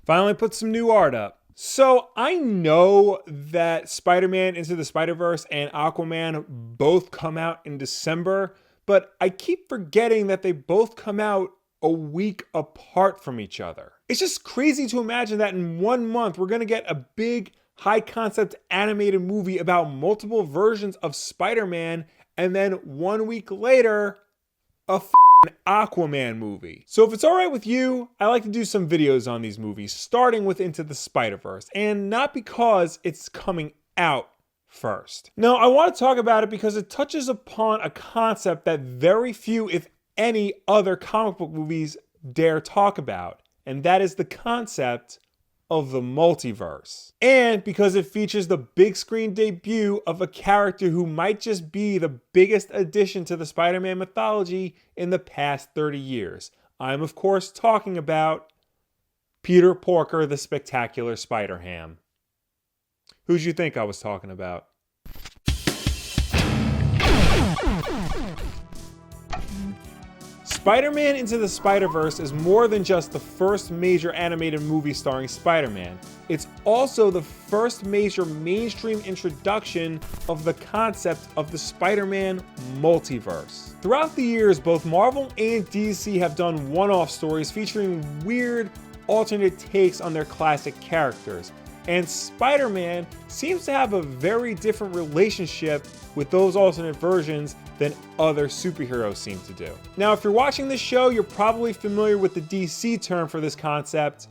Finally put some new art up. So I know that Spider-Man Into the Spider-Verse and Aquaman both come out in December, but I keep forgetting that they both come out a week apart from each other. It's just crazy to imagine that in 1 month we're gonna get a big, high concept animated movie about multiple versions of Spider-Man, and then 1 week later, a Aquaman movie. So if it's alright with you, I like to do some videos on these movies, starting with Into the Spider-Verse, and not because it's coming out first. No, I want to talk about it because it touches upon a concept that very few, if any, other comic book movies dare talk about, and that is the concept of the multiverse. And because it features the big screen debut of a character who might just be the biggest addition to the Spider-Man mythology in the past 30 years. I'm of course talking about Peter Porker, the Spectacular SpiderHam. Who'd you think I was talking about? Spider-Man Into the Spider-Verse is more than just the first major animated movie starring Spider-Man. It's also the first major mainstream introduction of the concept of the Spider-Man multiverse. Throughout the years, both Marvel and DC have done one-off stories featuring weird, alternate takes on their classic characters. And Spider-Man seems to have a very different relationship with those alternate versions than other superheroes seem to do. Now, if you're watching this show, you're probably familiar with the DC term for this concept,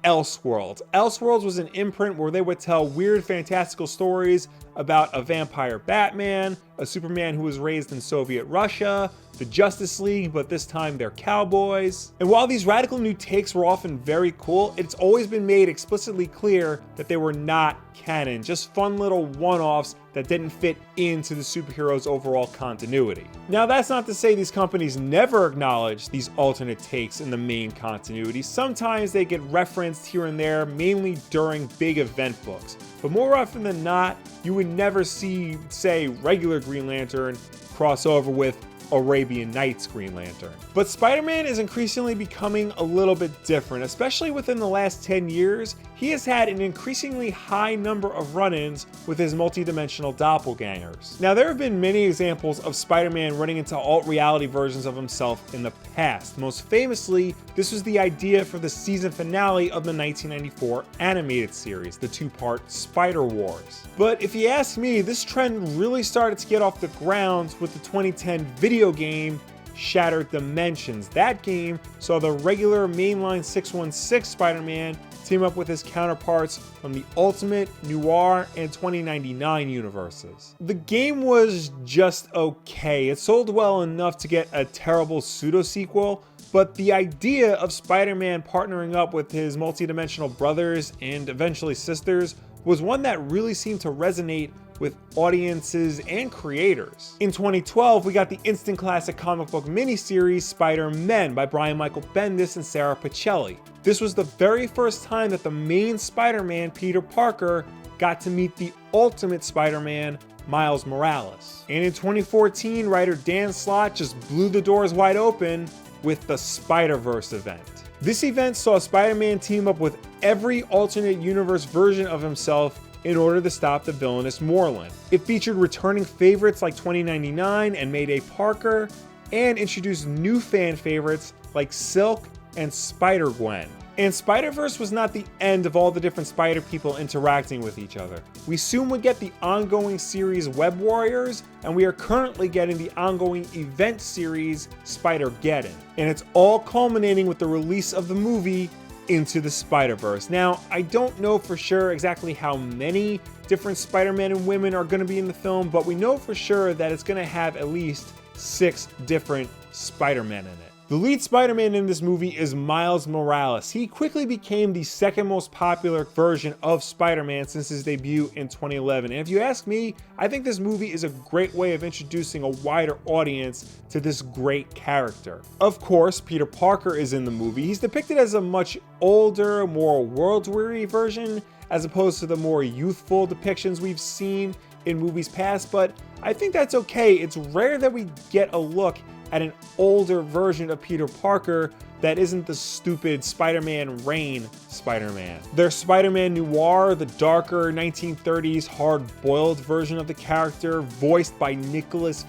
Elseworlds. Elseworlds was an imprint where they would tell weird, fantastical stories about a vampire Batman, a Superman who was raised in Soviet Russia, the Justice League, but this time they're cowboys. And while these radical new takes were often very cool, it's always been made explicitly clear that they were not canon, just fun little one-offs that didn't fit into the superhero's overall continuity. Now, that's not to say these companies never acknowledge these alternate takes in the main continuity. Sometimes they get referenced here and there, mainly during big event books. But more often than not, you would never see, say, regular Green Lantern cross over with Arabian Nights Green Lantern. But Spider-Man is increasingly becoming a little bit different, especially within the last 10 years. He has had an increasingly high number of run-ins with his multidimensional doppelgangers. Now, there have been many examples of Spider-Man running into alt-reality versions of himself in the past. Most famously, this was the idea for the season finale of the 1994 animated series, the two-part Spider Wars. But if you ask me, this trend really started to get off the ground with the 2010 video game Shattered Dimensions. That game saw the regular mainline 616 Spider-Man team up with his counterparts from the Ultimate, Noir, and 2099 universes. The game was just okay. It sold well enough to get a terrible pseudo-sequel, but the idea of Spider-Man partnering up with his multidimensional brothers and eventually sisters was one that really seemed to resonate with audiences and creators. In 2012, we got the instant classic comic book miniseries Spider-Men by Brian Michael Bendis and Sarah Pichelli. This was the very first time that the main Spider-Man, Peter Parker, got to meet the ultimate Spider-Man, Miles Morales. And in 2014, writer Dan Slott just blew the doors wide open with the Spider-Verse event. This event saw Spider-Man team up with every alternate universe version of himself in order to stop the villainous Morlun. It featured returning favorites like 2099 and Mayday Parker, and introduced new fan favorites like Silk and Spider-Gwen. And Spider-Verse was not the end of all the different Spider people interacting with each other. We soon would get the ongoing series Web Warriors, and we are currently getting the ongoing event series Spider-Geddon. And it's all culminating with the release of the movie Into the Spider-Verse. Now, I don't know for sure exactly how many different Spider-Man and women are going to be in the film, but we know for sure that it's going to have at least 6 different Spider-Men in it. The lead Spider-Man in this movie is Miles Morales. He quickly became the second most popular version of Spider-Man since his debut in 2011. And if you ask me, I think this movie is a great way of introducing a wider audience to this great character. Of course, Peter Parker is in the movie. He's depicted as a much older, more world-weary version, as opposed to the more youthful depictions we've seen in movies past, but I think that's okay. It's rare that we get a look at an older version of Peter Parker that isn't the stupid Spider-Man Reign Spider-Man. There's Spider-Man Noir, the darker 1930s hard-boiled version of the character, voiced by Nicolas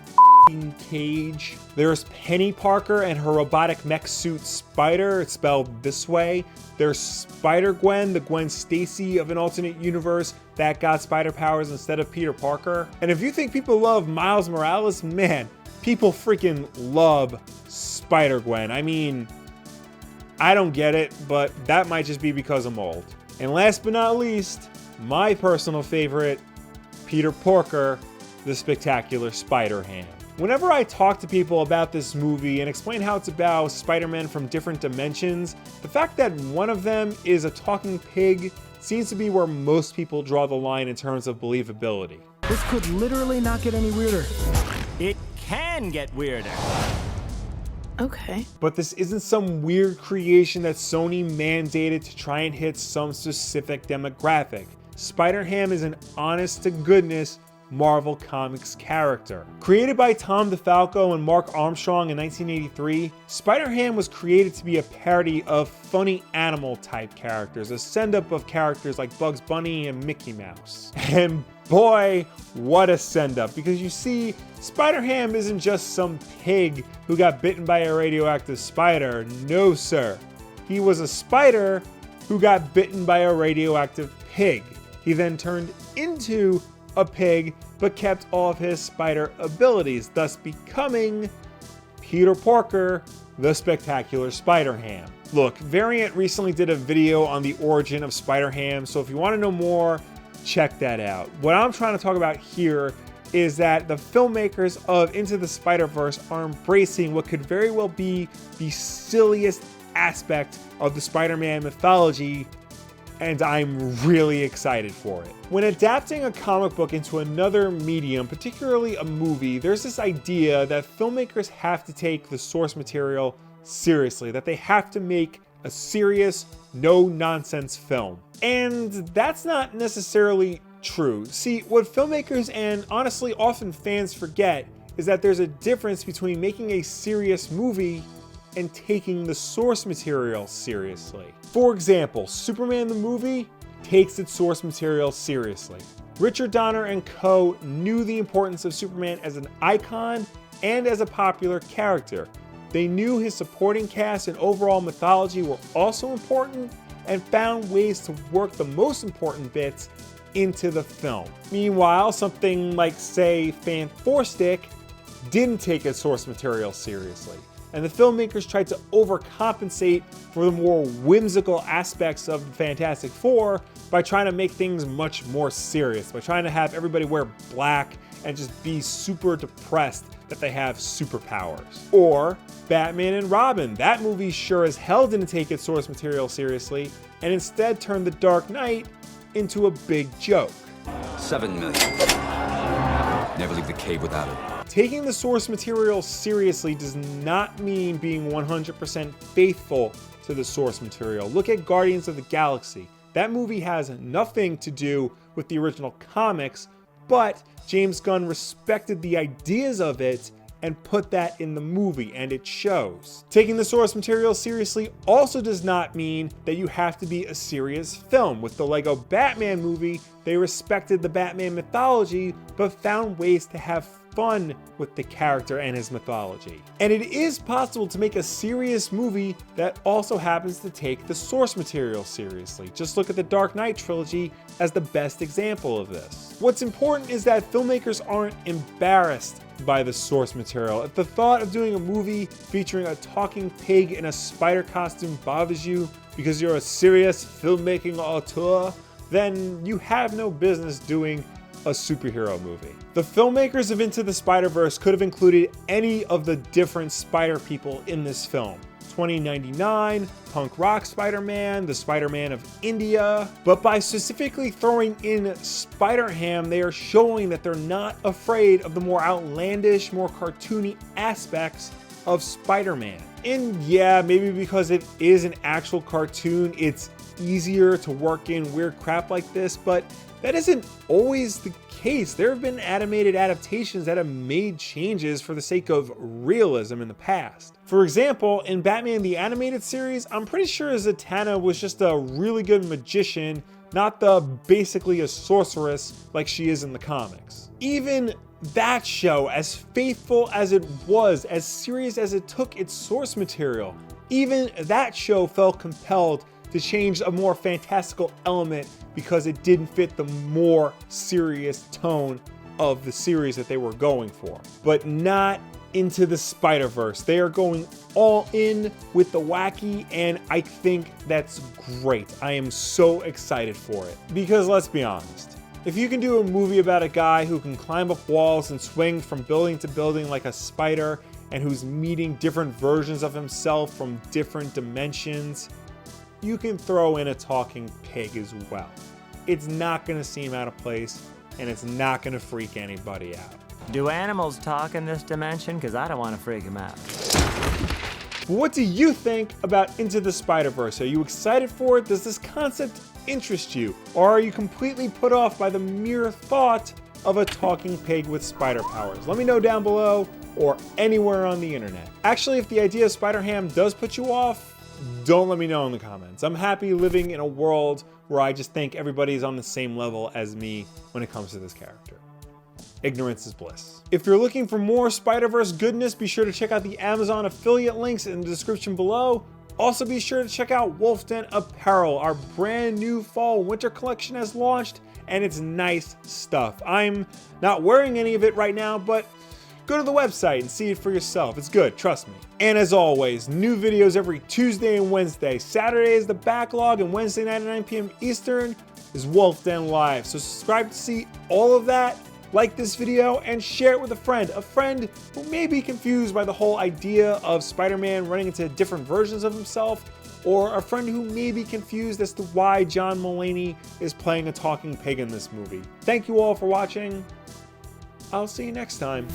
Cage. There's Penny Parker and her robotic mech suit Spider, it's spelled this way. There's Spider-Gwen, the Gwen Stacy of an alternate universe that got spider powers instead of Peter Parker. And if you think people love Miles Morales, man, people freaking love Spider-Gwen. I mean, I don't get it, but that might just be because I'm old. And last but not least, my personal favorite, Peter Parker, the spectacular SpiderHam. Whenever I talk to people about this movie and explain how it's about Spider-Man from different dimensions, the fact that one of them is a talking pig seems to be where most people draw the line in terms of believability. This could literally not get any weirder. It can get weirder. Okay. But this isn't some weird creation that Sony mandated to try and hit some specific demographic. SpiderHam is an honest-to-goodness Marvel Comics character. Created by Tom DeFalco and Mark Armstrong in 1983, SpiderHam was created to be a parody of funny animal type characters, a send-up of characters like Bugs Bunny and Mickey Mouse. And boy, what a send-up, because you see, SpiderHam isn't just some pig who got bitten by a radioactive spider. No, sir. He was a spider who got bitten by a radioactive pig. He then turned into a pig, but kept all of his spider abilities, thus becoming Peter Parker, the spectacular SpiderHam. Look, Variant recently did a video on the origin of SpiderHam, so if you want to know more, check that out. What I'm trying to talk about here is that the filmmakers of Into the Spider-Verse are embracing what could very well be the silliest aspect of the Spider-Man mythology, and I'm really excited for it. When adapting a comic book into another medium, particularly a movie, there's this idea that filmmakers have to take the source material seriously, that they have to make a serious, no-nonsense film. And that's not necessarily true. See, what filmmakers and honestly often fans forget is that there's a difference between making a serious movie and taking the source material seriously. For example, Superman the movie takes its source material seriously. Richard Donner and co. knew the importance of Superman as an icon and as a popular character. They knew his supporting cast and overall mythology were also important and found ways to work the most important bits into the film. Meanwhile, something like, say, Fan4stick didn't take its source material seriously, and the filmmakers tried to overcompensate for the more whimsical aspects of the Fantastic Four by trying to make things much more serious, by trying to have everybody wear black and just be super depressed that they have superpowers. Or Batman and Robin. That movie sure as hell didn't take its source material seriously and instead turned The Dark Knight into a big joke. 7 million. Never leave the cave without it. Taking the source material seriously does not mean being 100% faithful to the source material. Look at Guardians of the Galaxy. That movie has nothing to do with the original comics, but James Gunn respected the ideas of it and put that in the movie, and it shows. Taking the source material seriously also does not mean that you have to be a serious film. With the Lego Batman movie, they respected the Batman mythology, but found ways to have fun with the character and his mythology. And it is possible to make a serious movie that also happens to take the source material seriously. Just look at the Dark Knight trilogy as the best example of this. What's important is that filmmakers aren't embarrassed by the source material. If the thought of doing a movie featuring a talking pig in a spider costume bothers you because you're a serious filmmaking auteur, then you have no business doing a superhero movie. The filmmakers of Into the Spider-Verse could have included any of the different spider people in this film. 2099, punk rock Spider-Man, the Spider-Man of India. But by specifically throwing in SpiderHam, they are showing that they're not afraid of the more outlandish, more cartoony aspects of Spider-Man. And yeah, maybe because it is an actual cartoon, it's easier to work in weird crap like this, but that isn't always the case. There have been animated adaptations that have made changes for the sake of realism in the past. For example, in Batman the Animated Series, I'm pretty sure Zatanna was just a really good magician, not basically a sorceress like she is in the comics. Even that show, as faithful as it was, as serious as it took its source material, even that show felt compelled to change a more fantastical element because it didn't fit the more serious tone of the series that they were going for. But not Into the Spider-Verse. They are going all in with the wacky, and I think that's great. I am so excited for it. Because let's be honest, if you can do a movie about a guy who can climb up walls and swing from building to building like a spider, and who's meeting different versions of himself from different dimensions, you can throw in a talking pig as well. It's not gonna seem out of place, and it's not gonna freak anybody out. Do animals talk in this dimension? Because I don't want to freak them out. What do you think about Into the Spider-Verse? Are you excited for it? Does this concept interest you? Or are you completely put off by the mere thought of a talking pig with spider powers? Let me know down below or anywhere on the internet. Actually, if the idea of SpiderHam does put you off, don't let me know in the comments. I'm happy living in a world where I just think everybody's on the same level as me when it comes to this character. Ignorance is bliss. If you're looking for more Spider-Verse goodness, be sure to check out the Amazon affiliate links in the description below. Also be sure to check out Wulff Apparel. Our brand new fall winter collection has launched, and it's nice stuff. I'm not wearing any of it right now, but go to the website and see it for yourself. It's good, trust me. And as always, new videos every Tuesday and Wednesday. Saturday is the backlog, and Wednesday night at 9 p.m. Eastern is Wulff Live. So subscribe to see all of that. Like this video and share it with a friend who may be confused by the whole idea of Spider-Man running into different versions of himself, or a friend who may be confused as to why John Mulaney is playing a talking pig in this movie. Thank you all for watching. I'll see you next time.